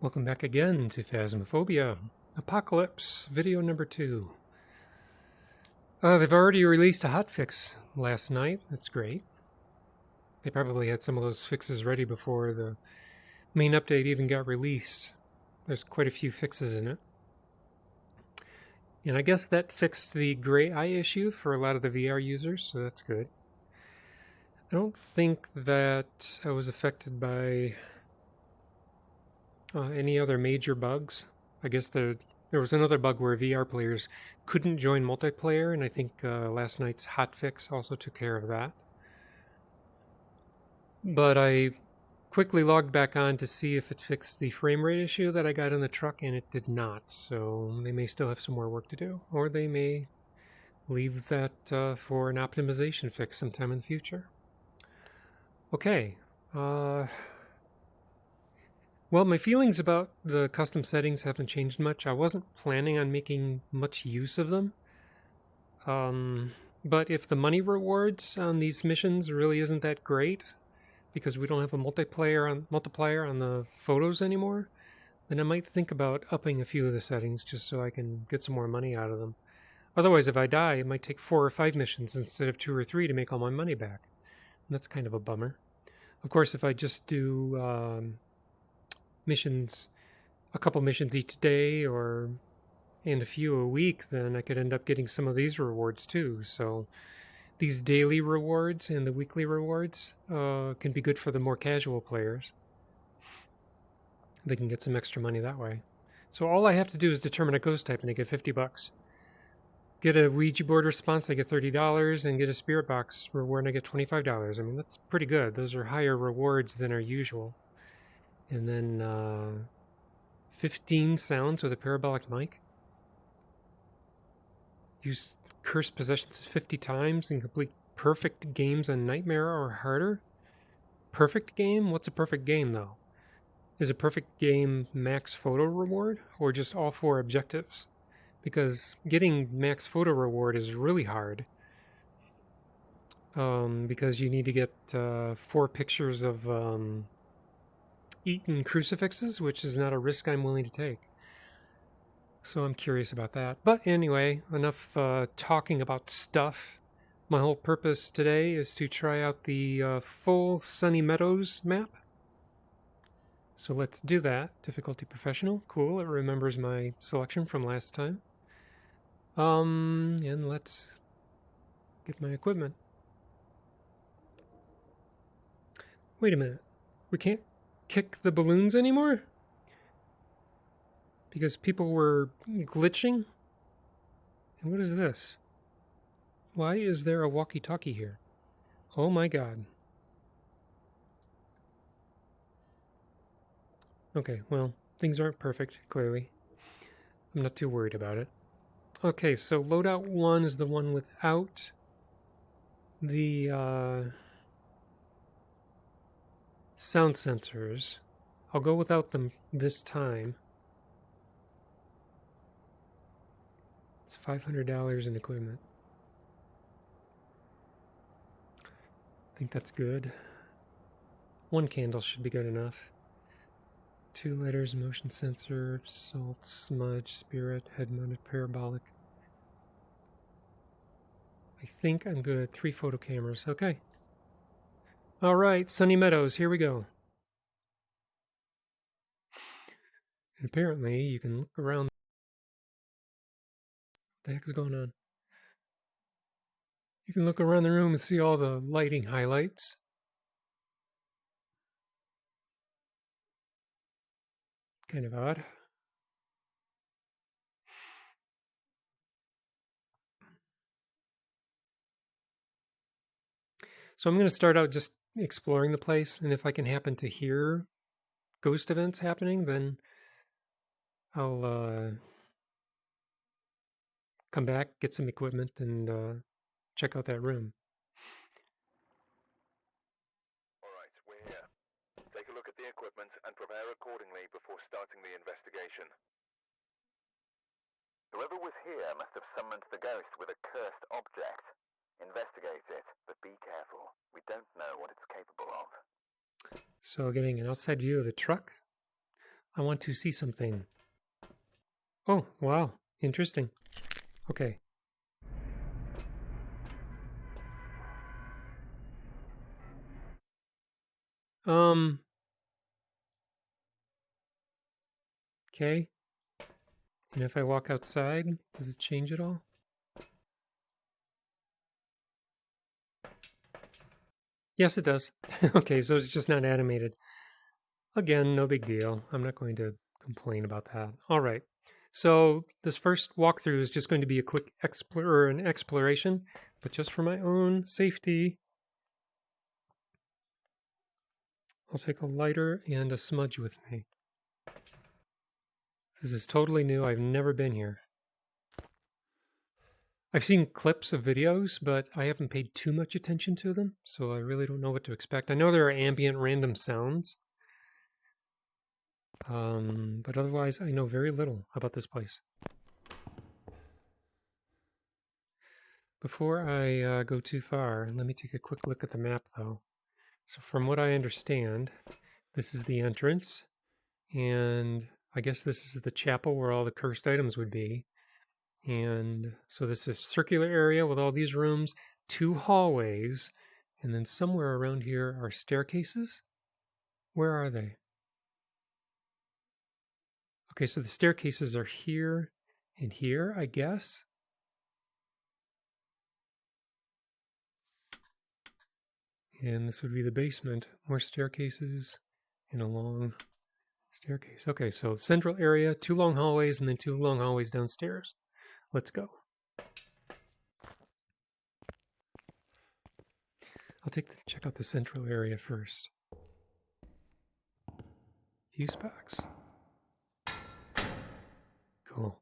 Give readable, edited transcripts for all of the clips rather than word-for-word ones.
Welcome back again to Phasmophobia. Apocalypse, video number 2. They've already released a hotfix last night. That's great. They probably had some of those fixes ready before the main update even got released. There's quite a few fixes in it. And I guess that fixed the gray eye issue for a lot of the VR users, so that's good. I don't think that I was affected by any other major bugs. I guess there was another bug where VR players couldn't join multiplayer, and I think last night's hotfix also took care of that. But I quickly logged back on to see if it fixed the frame rate issue that I got in the truck, and it did not. So they may still have some more work to do, or they may leave that for an optimization fix sometime in the future. Okay. Well, my feelings about the custom settings haven't changed much. I wasn't planning on making much use of them. But if the money rewards on these missions really isn't that great, because we don't have a multiplier on the photos anymore, then I might think about upping a few of the settings just so I can get some more money out of them. Otherwise, if I die, it might take 4 or 5 missions instead of 2 or 3 to make all my money back. And that's kind of a bummer. Of course, if I just do missions, a couple missions each day, and a few a week, then I could end up getting some of these rewards too. So these daily rewards and the weekly rewards can be good for the more casual players. They can get some extra money that way. So all I have to do is determine a ghost type and I get $50. Get a Ouija board response, I get $30, and get a spirit box reward, and I get $25. I mean, that's pretty good. Those are higher rewards than are usual. And then 15 sounds with a parabolic mic. Use cursed possessions 50 times and complete perfect games on Nightmare or harder. Perfect game? What's a perfect game, though? Is a perfect game max photo reward, or just all 4 objectives? Because getting max photo reward is really hard. Because you need to get 4 pictures of eaten crucifixes, which is not a risk I'm willing to take. So I'm curious about that. But anyway, enough talking about stuff. My whole purpose today is to try out the full Sunny Meadows map. So let's do that. Difficulty professional. Cool. It remembers my selection from last time. And let's get my equipment. Wait a minute. We can't kick the balloons anymore? Because people were glitching? And what is this? Why is there a walkie-talkie here? Oh my god. Okay, well, things aren't perfect, clearly. I'm not too worried about it. Okay, so loadout 1 is the one without the sound sensors. I'll go without them this time. It's $500 in equipment. I think that's good. 1 candle should be good enough. 2 letters, motion sensor, salt, smudge, spirit, head-mounted parabolic. I think I'm good. 3 photo cameras. Okay. All right, Sunny Meadows, here we go. And apparently you can look around. What the heck is going on? You can look around the room and see all the lighting highlights. Kind of odd. So I'm going to start out just exploring the place, and if I can happen to hear ghost events happening, then I'll come back, get some equipment, and check out that room. Alright, we're here. Take a look at the equipment and prepare accordingly before starting the investigation. Whoever was here must have summoned the ghost with a cursed object. Investigate it, but be careful. We don't know what it's capable of. So getting an outside view of the truck. I want to see something. Oh, wow. Interesting. Okay. Okay. And if I walk outside, does it change at all? Yes, it does. Okay, so it's just not animated. Again, no big deal. I'm not going to complain about that. All right. So this first walkthrough is just going to be a quick an exploration, but just for my own safety, I'll take a lighter and a smudge with me. This is totally new. I've never been here. I've seen clips of videos, but I haven't paid too much attention to them, so I really don't know what to expect. I know there are ambient random sounds, but otherwise I know very little about this place. Before I go too far, let me take a quick look at the map, though. So from what I understand, this is the entrance, and I guess this is the chapel where all the cursed items would be. And so this is a circular area with all these rooms, 2 hallways, and then somewhere around here are staircases. Where are they? Okay, so the staircases are here and here, I guess. And this would be the basement. More staircases and a long staircase. Okay, so central area, 2 long hallways, and then 2 long hallways downstairs. Let's go. I'll check out the central area first. Fuse box. Cool.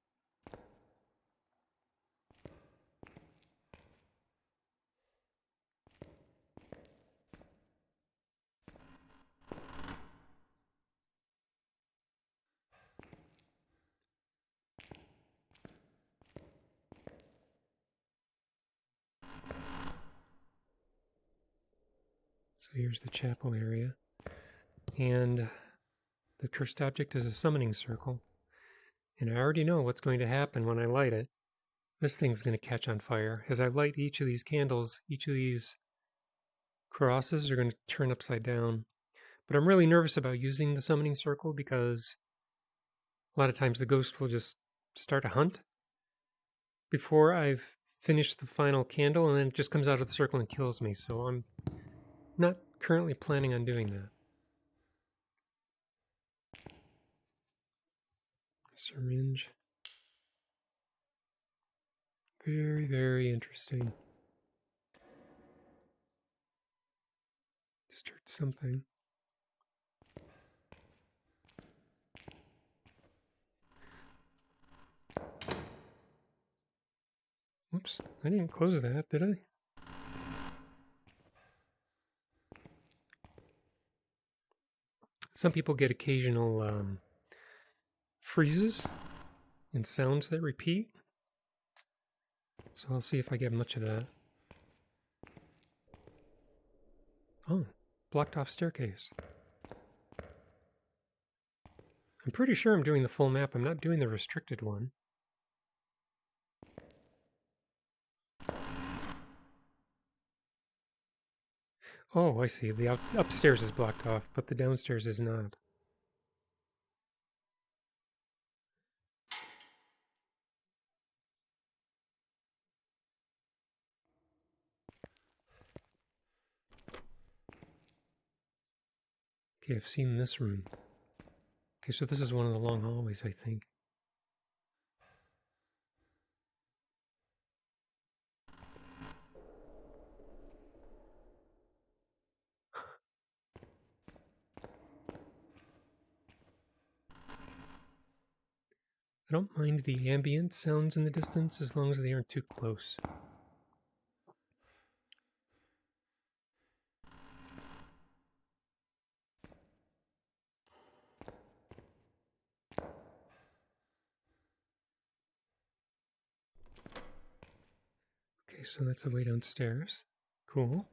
So here's the chapel area. And the cursed object is a summoning circle. And I already know what's going to happen when I light it. This thing's going to catch on fire. As I light each of these candles, each of these crosses are going to turn upside down. But I'm really nervous about using the summoning circle because a lot of times the ghost will just start a hunt before I've finished the final candle, and then it just comes out of the circle and kills me. So I'm not currently planning on doing that. Syringe. Very, very interesting. Just heard something. Oops, I didn't close that, did I? Some people get occasional freezes and sounds that repeat. So I'll see if I get much of that. Oh, blocked off staircase. I'm pretty sure I'm doing the full map. I'm not doing the restricted one. Oh, I see. The upstairs is blocked off, but the downstairs is not. Okay, I've seen this room. Okay, so this is one of the long hallways, I think. I don't mind the ambient sounds in the distance as long as they aren't too close. Okay, so that's a way downstairs. Cool.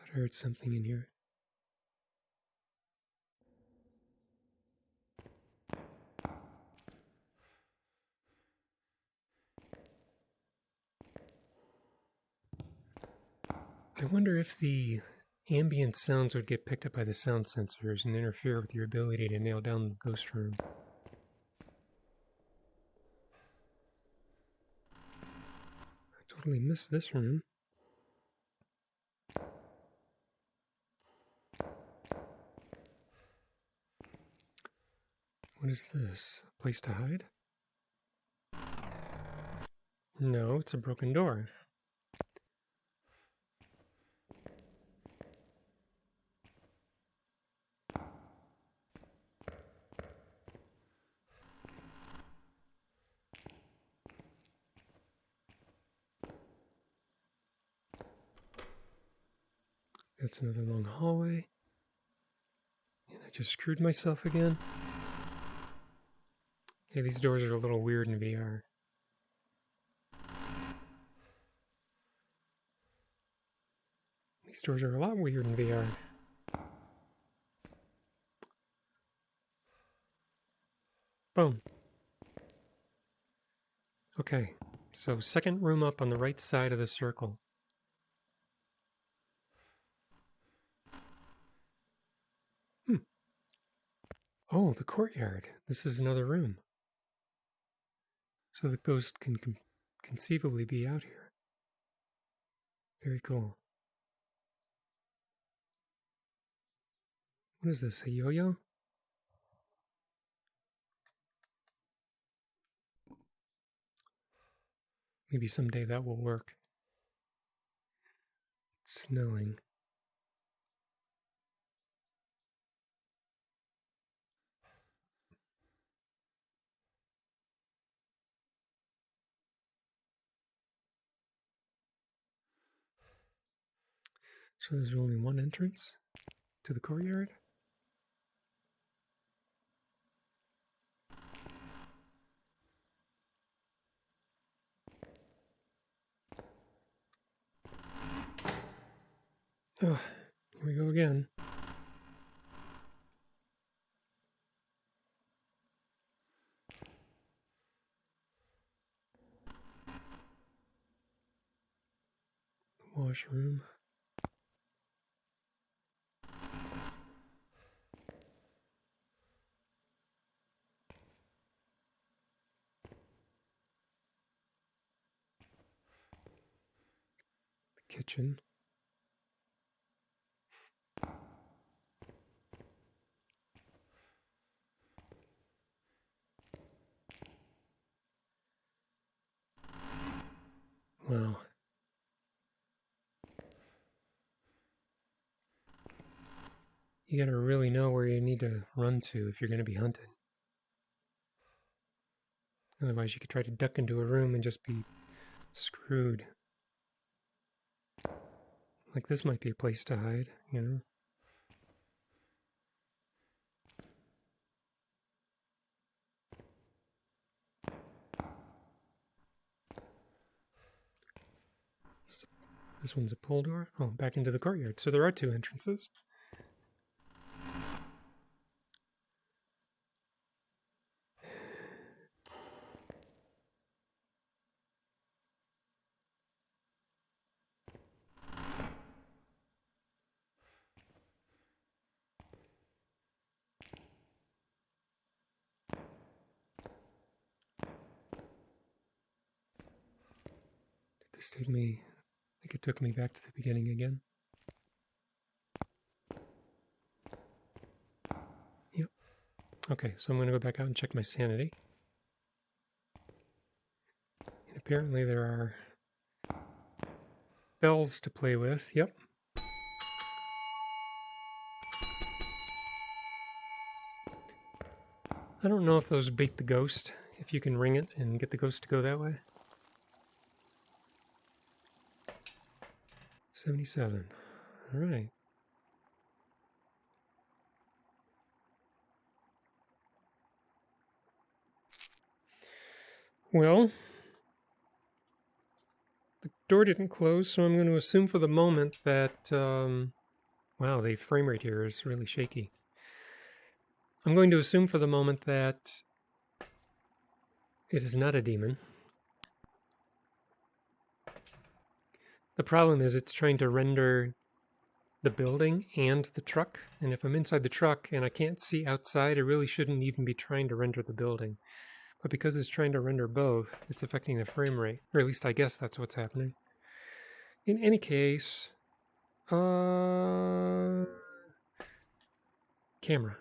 I heard something in here. I wonder if the ambient sounds would get picked up by the sound sensors and interfere with your ability to nail down the ghost room. I totally missed this room. What is this? A place to hide? No, it's a broken door. That's another long hallway. And I just screwed myself again. Yeah, these doors are a little weird in VR. These doors are a lot weird in VR. Boom. Okay, so second room up on the right side of the circle. Oh, the courtyard. This is another room. So the ghost can conceivably be out here. Very cool. What is this, a yo-yo? Maybe someday that will work. It's snowing. So there's only one entrance to the courtyard? Oh, here we go again. The washroom. The kitchen. Wow. You gotta really know where you need to run to if you're gonna be hunted. Otherwise you could try to duck into a room and just be screwed. Like this might be a place to hide, you know? This one's a pull door. Oh, back into the courtyard. So there are two entrances. Did this take me... I think it took me back to the beginning again. Yep. Okay, so I'm going to go back out and check my sanity. And apparently there are bells to play with. Yep. I don't know if those bait the ghost, if you can ring it and get the ghost to go that way. 77. All right. Well, the door didn't close, so I'm going to assume for the moment that Wow, the frame rate here is really shaky. I'm going to assume for the moment that it is not a demon. The problem is it's trying to render the building and the truck, and if I'm inside the truck and I can't see outside, I really shouldn't even be trying to render the building. But because it's trying to render both, it's affecting the frame rate, or at least I guess that's what's happening. In any case, camera.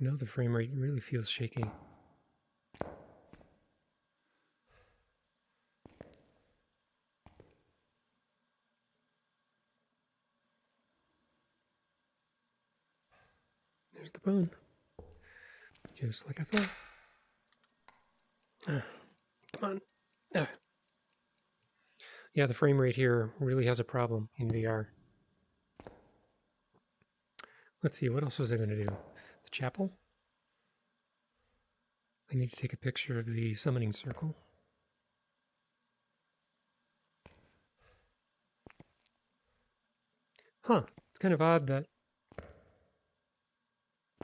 I know the frame rate really feels shaky. There's the bone. Just like I thought. Come on. Yeah, the frame rate here really has a problem in VR. Let's see, what else was I going to do? The chapel? I need to take a picture of the summoning circle. Huh, it's kind of odd that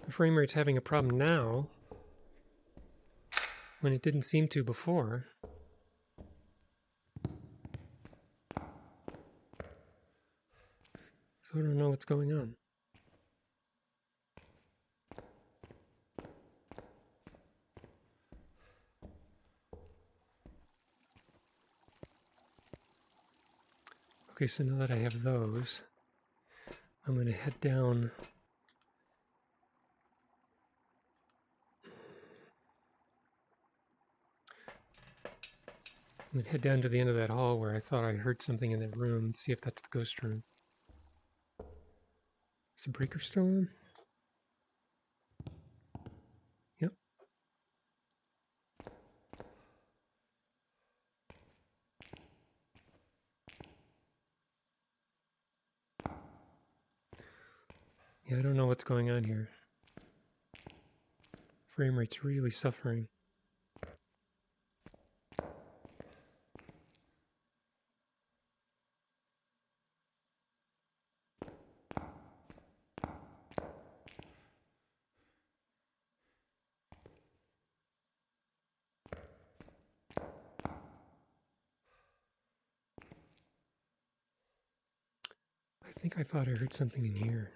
the frame rate's having a problem now when it didn't seem to before. So I don't know what's going on. Okay, so now that I have those, I'm going to head down. I'm going to head down to the end of that hall where I thought I heard something in that room and see if that's the ghost room. Is the breaker still on? Yep. Yeah, I don't know what's going on here. Frame rate's really suffering. I think I thought I heard something in here.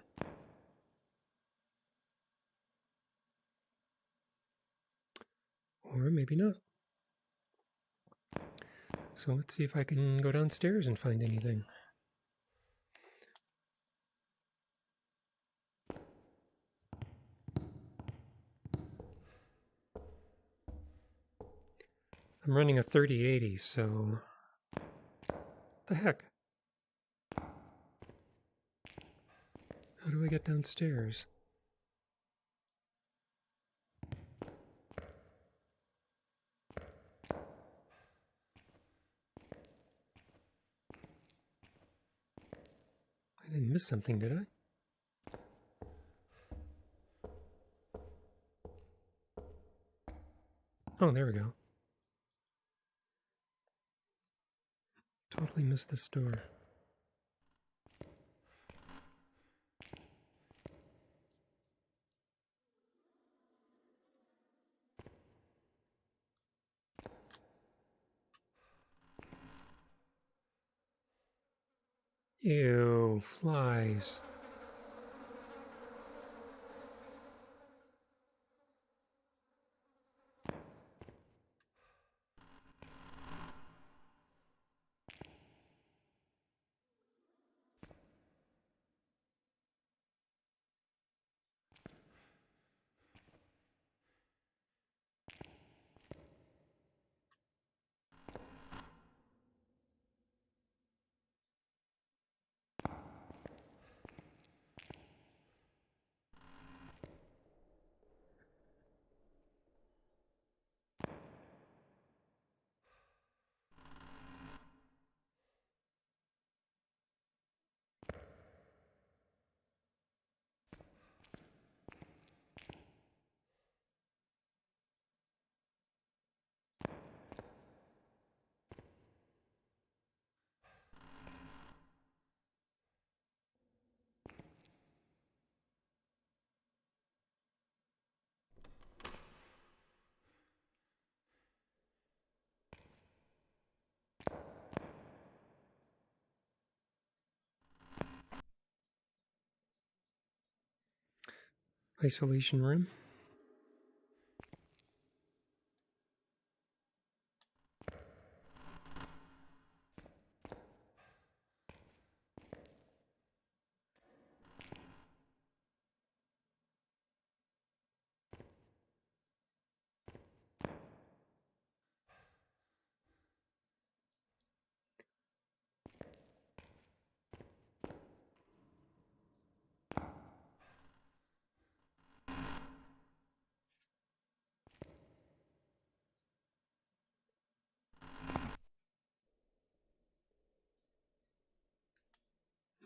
Or maybe not. So let's see if I can go downstairs and find anything. I'm running a 3080, so... the heck? How do I get downstairs? I didn't miss something, did I? Oh, there we go. Totally missed this door. Ew, flies. isolation room.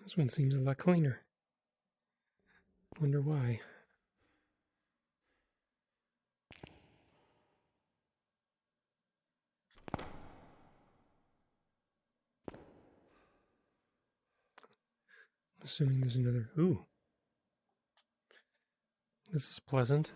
This one seems a lot cleaner. Wonder why. Assuming there's another... Ooh. This is pleasant.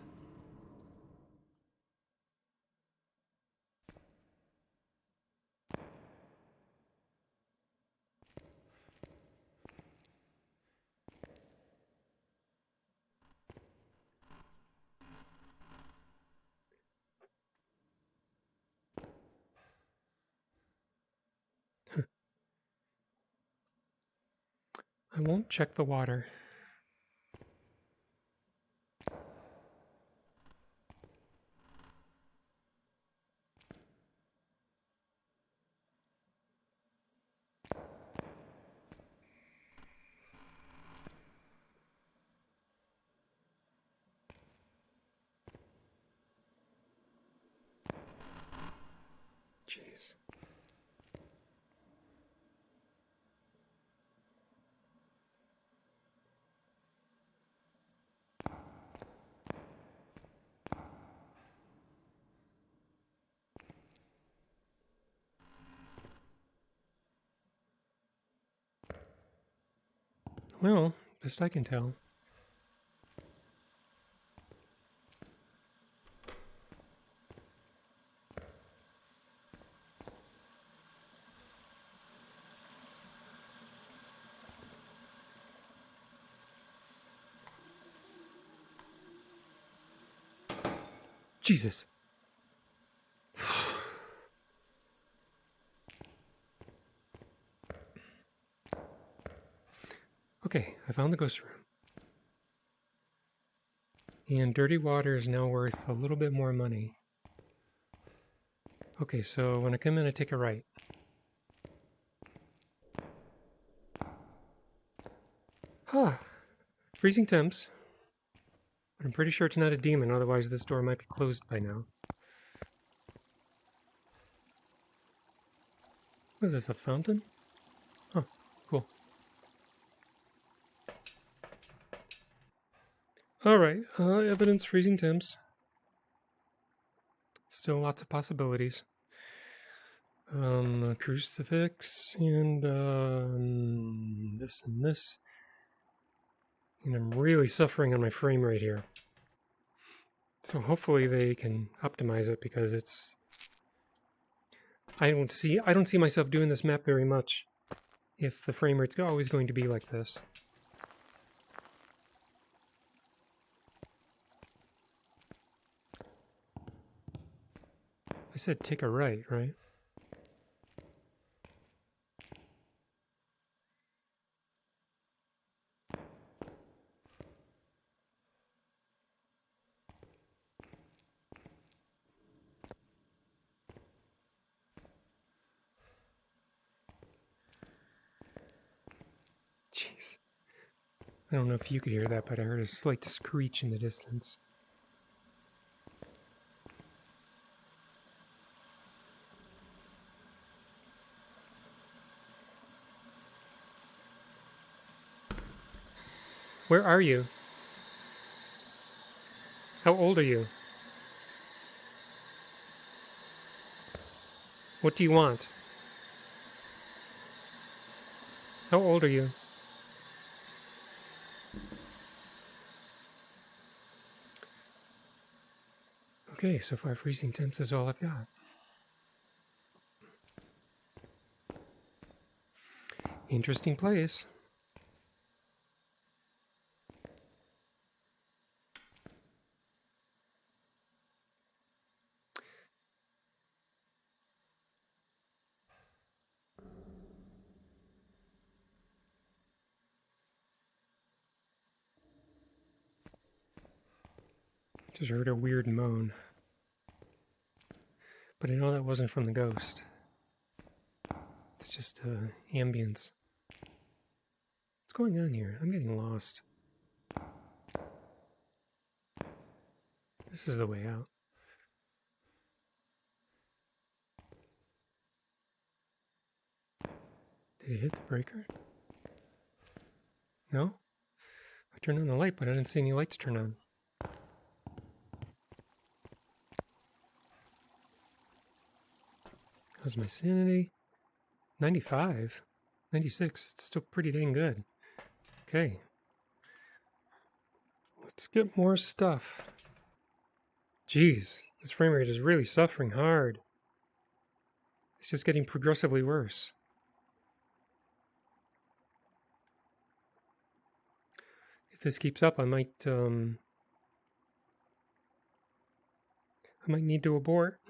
I won't check the water. Jeez. Well, best I can tell. Jesus. Okay, I found the ghost room. And dirty water is now worth a little bit more money. Okay, so when I come in, I take a right. Huh. Freezing temps. But I'm pretty sure it's not a demon, otherwise this door might be closed by now. What is this, a fountain? Huh, cool. Alright, evidence, freezing temps. Still lots of possibilities. A crucifix, and this and this. And I'm really suffering on my frame rate here. So hopefully they can optimize it, because it's... I don't see myself doing this map very much if the frame rate's always going to be like this. I said take a right, right? Jeez. I don't know if you could hear that, but I heard a slight screech in the distance. Where are you? How old are you? What do you want? How old are you? Okay, so far freezing temps is all I've got. Interesting place. Just heard a weird moan. But I know that wasn't from the ghost. It's just ambience. What's going on here? I'm getting lost. This is the way out. Did he hit the breaker? No? I turned on the light, but I didn't see any lights turn on. How's my sanity? 95? 96. It's still pretty dang good. Okay. Let's get more stuff. Jeez, this frame rate is really suffering hard. It's just getting progressively worse. If this keeps up, I might need to abort.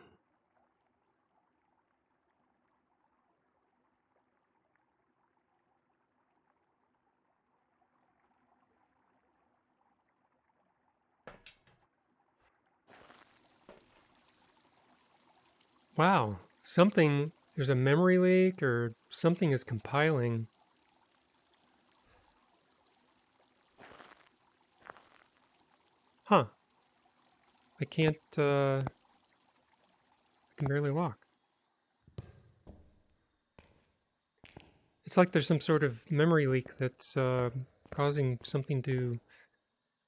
Wow, there's a memory leak or something is compiling. Huh. I can't, I can barely walk. It's like there's some sort of memory leak that's causing something to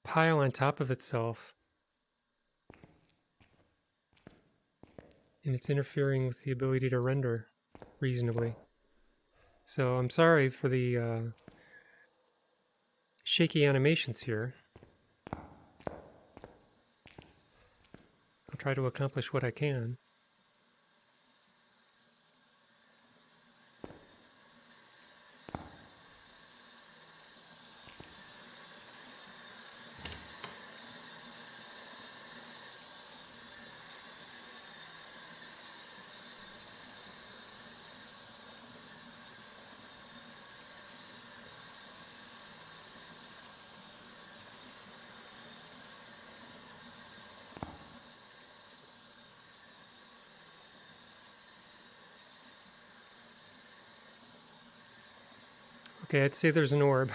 pile on top of itself. And it's interfering with the ability to render reasonably. So I'm sorry for the shaky animations here. I'll try to accomplish what I can. Okay, I'd say there's an orb.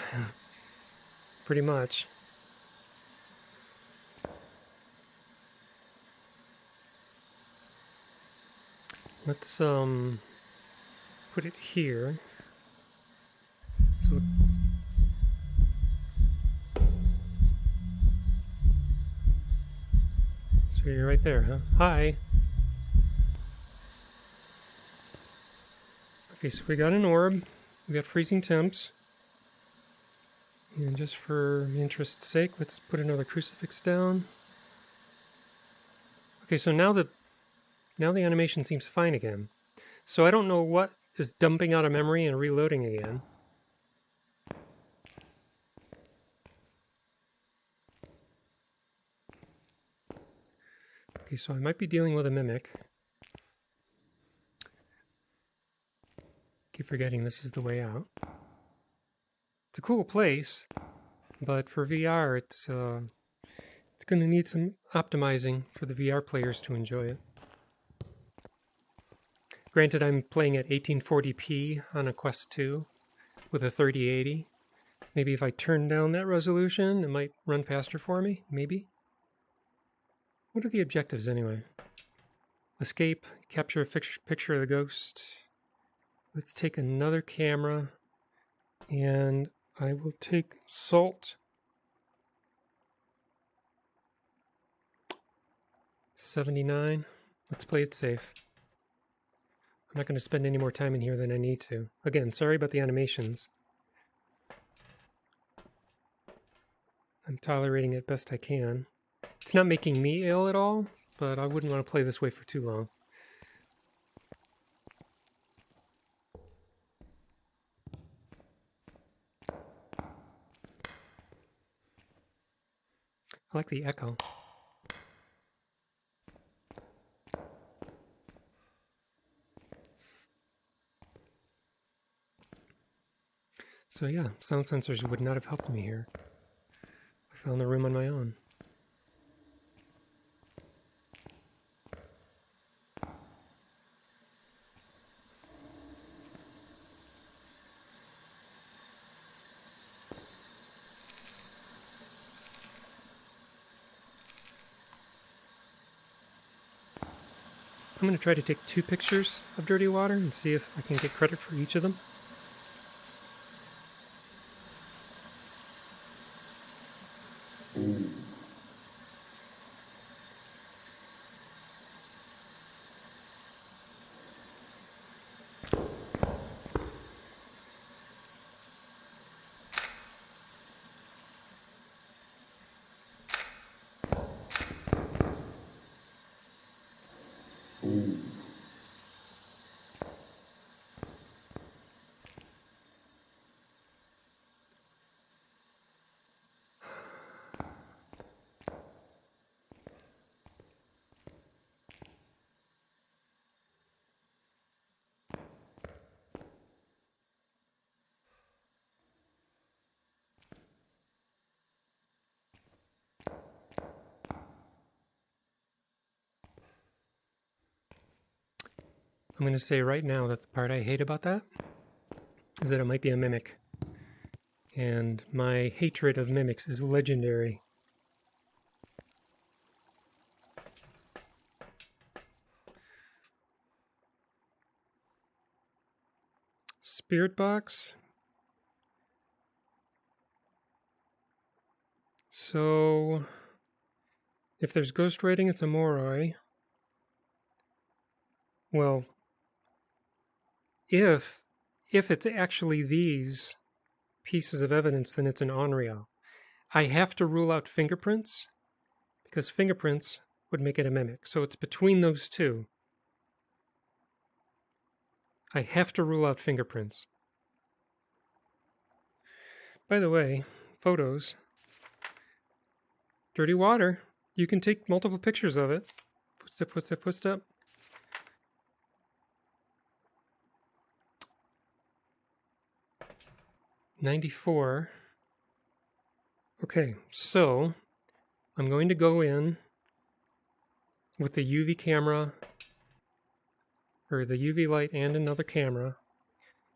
Pretty much. Let's put it here. So you're right there, huh? Hi. Okay, so we got an orb. We got freezing temps. And just for interest's sake, let's put another crucifix down. Okay, so now the animation seems fine again. So I don't know what is dumping out of memory and reloading again. Okay, so I might be dealing with a mimic. Keep forgetting this is the way out. It's a cool place, but for VR, it's going to need some optimizing for the VR players to enjoy it. Granted, I'm playing at 1840p on a Quest 2 with a 3080. Maybe if I turn down that resolution, it might run faster for me, maybe. What are the objectives anyway? Escape, capture a picture of the ghost. Let's take another camera, and I will take salt. 79. Let's play it safe. I'm not going to spend any more time in here than I need to. Again, sorry about the animations. I'm tolerating it best I can. It's not making me ill at all, but I wouldn't want to play this way for too long. I like the echo. So yeah, sound sensors would not have helped me here. I found the room on my own. I'm going to try to take 2 pictures of dirty water and see if I can get credit for each of them. I'm going to say right now that the part I hate about that is that it might be a mimic. And my hatred of mimics is legendary. Spirit box. So, if there's ghost writing, it's a Moroi. Well, if it's actually these pieces of evidence, then it's an Onryo. I have to rule out fingerprints, because fingerprints would make it a mimic. So it's between those two. I have to rule out fingerprints. By the way, photos. Dirty water. You can take multiple pictures of it. Footstep, footstep, footstep. $94. Okay, so I'm going to go in with the UV camera, or the UV light and another camera,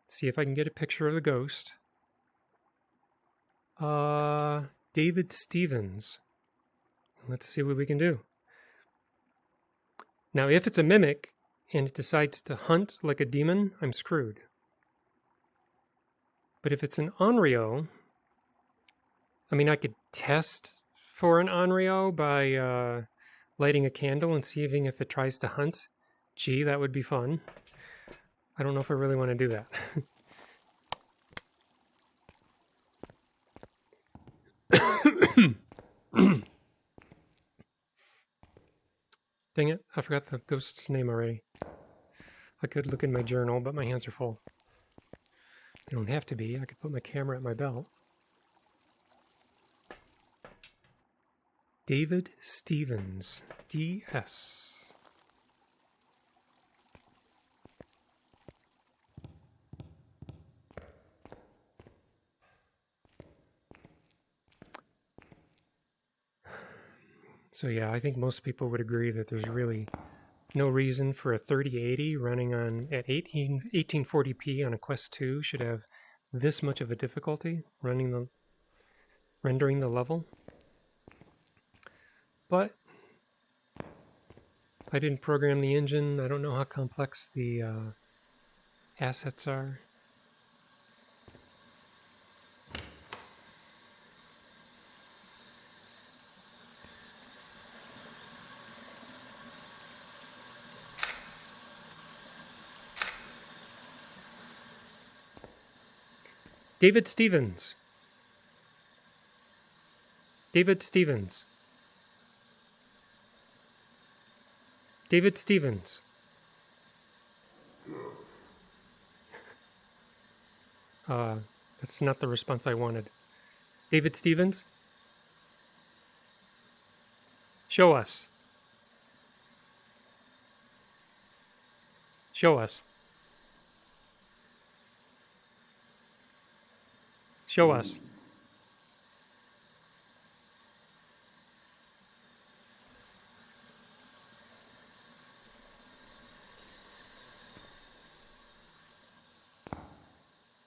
see if I can get a picture of the ghost. David Stevens. Let's see what we can do. Now, if it's a mimic and it decides to hunt like a demon, I'm screwed. But if it's an Onryo, I mean, I could test for an Onryo by lighting a candle and seeing if it tries to hunt. Gee, that would be fun. I don't know if I really want to do that. Dang it, I forgot the ghost's name already. I could look in my journal, but my hands are full. They don't have to be. I could put my camera at my belt. David Stevens, DS. So yeah, I think most people would agree that there's really no reason for a 3080 running on at 1840p on a Quest 2 should have this much of a difficulty rendering the level. But I didn't program the engine. I don't know how complex the assets are. David Stevens. David Stevens. David Stevens. That's not the response I wanted. David Stevens? Show us. Show us. Show us.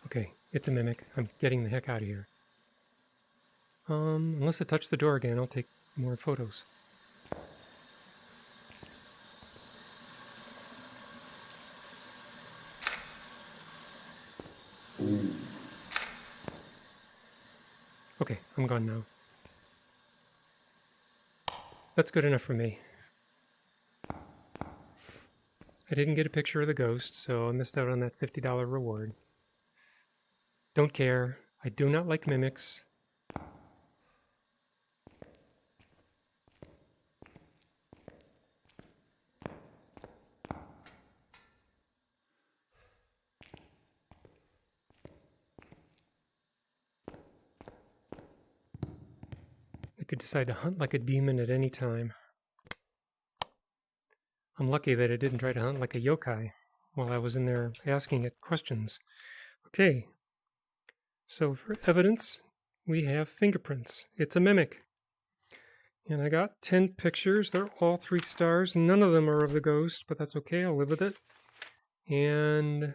Okay, it's a mimic. I'm getting the heck out of here. Unless I touch the door again, I'll take more photos. Okay, I'm gone now. That's good enough for me. I didn't get a picture of the ghost, so I missed out on that $50 reward. Don't care. I do not like mimics. I could decide to hunt like a demon at any time. I'm lucky that it didn't try to hunt like a yokai while I was in there asking it questions. Okay, so for evidence, we have fingerprints. It's a mimic. And I got 10 pictures. They're all 3 stars. None of them are of the ghost, but that's okay. I'll live with it. And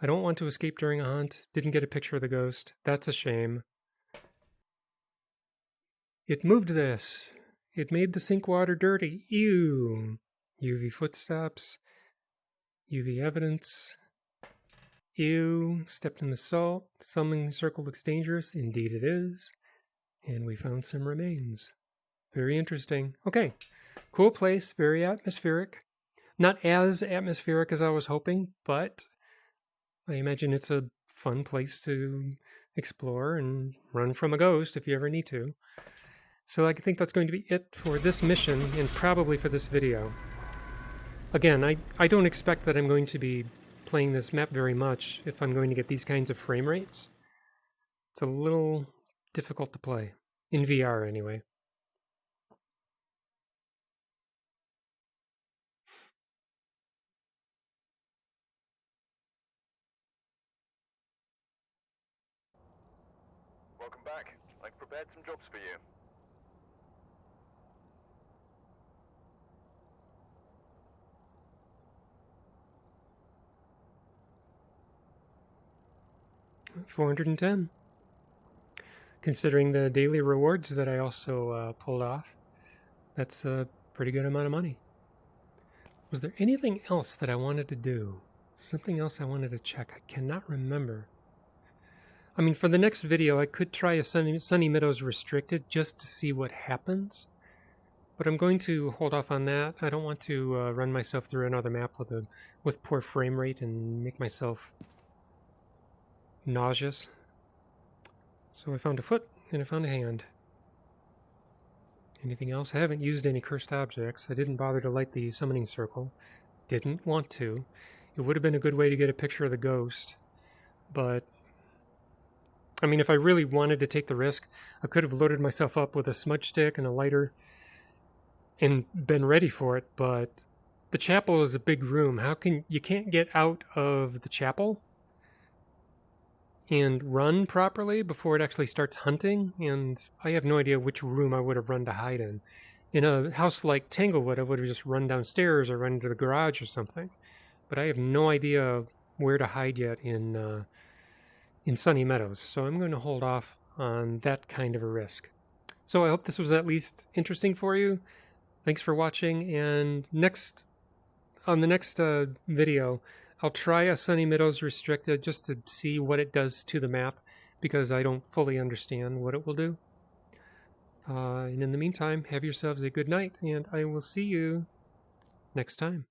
I don't want to escape during a hunt. Didn't get a picture of the ghost. That's a shame. It moved this. It made the sink water dirty. Ew. UV footsteps. UV evidence. Ew. Stepped in the salt. Summoning circle looks dangerous. Indeed it is. And we found some remains. Very interesting. Okay. Cool place. Very atmospheric. Not as atmospheric as I was hoping, but I imagine it's a fun place to explore and run from a ghost if you ever need to. So I think that's going to be it for this mission and probably for this video. Again, I don't expect that I'm going to be playing this map very much if I'm going to get these kinds of frame rates. It's a little difficult to play. In VR, anyway. Welcome back. I've prepared some jobs for you. $410. Considering the daily rewards that I also pulled off, that's a pretty good amount of money. Was there anything else that I wanted to do? Something else I wanted to check? I cannot remember. I mean, for the next video, I could try a Sunny Meadows restricted just to see what happens. But I'm going to hold off on that. I don't want to run myself through another map with poor frame rate and make myself nauseous. So I found a foot and I found a hand. Anything else? I haven't used any cursed objects. I didn't bother to light the summoning circle. Didn't want to. It would have been a good way to get a picture of the ghost. But, I mean, if I really wanted to take the risk, I could have loaded myself up with a smudge stick and a lighter and been ready for it. But the chapel is a big room. You can't get out of the chapel and run properly before it actually starts hunting, and I have no idea which room I would have run to hide in. In a house like Tanglewood, I would have just run downstairs or run into the garage or something. But I have no idea where to hide yet in Sunny Meadows, so I'm going to hold off on that kind of a risk. So I hope this was at least interesting for you. Thanks for watching, and on the next video, I'll try a Sunny Meadows restricted just to see what it does to the map, because I don't fully understand what it will do. And in the meantime, have yourselves a good night, and I will see you next time.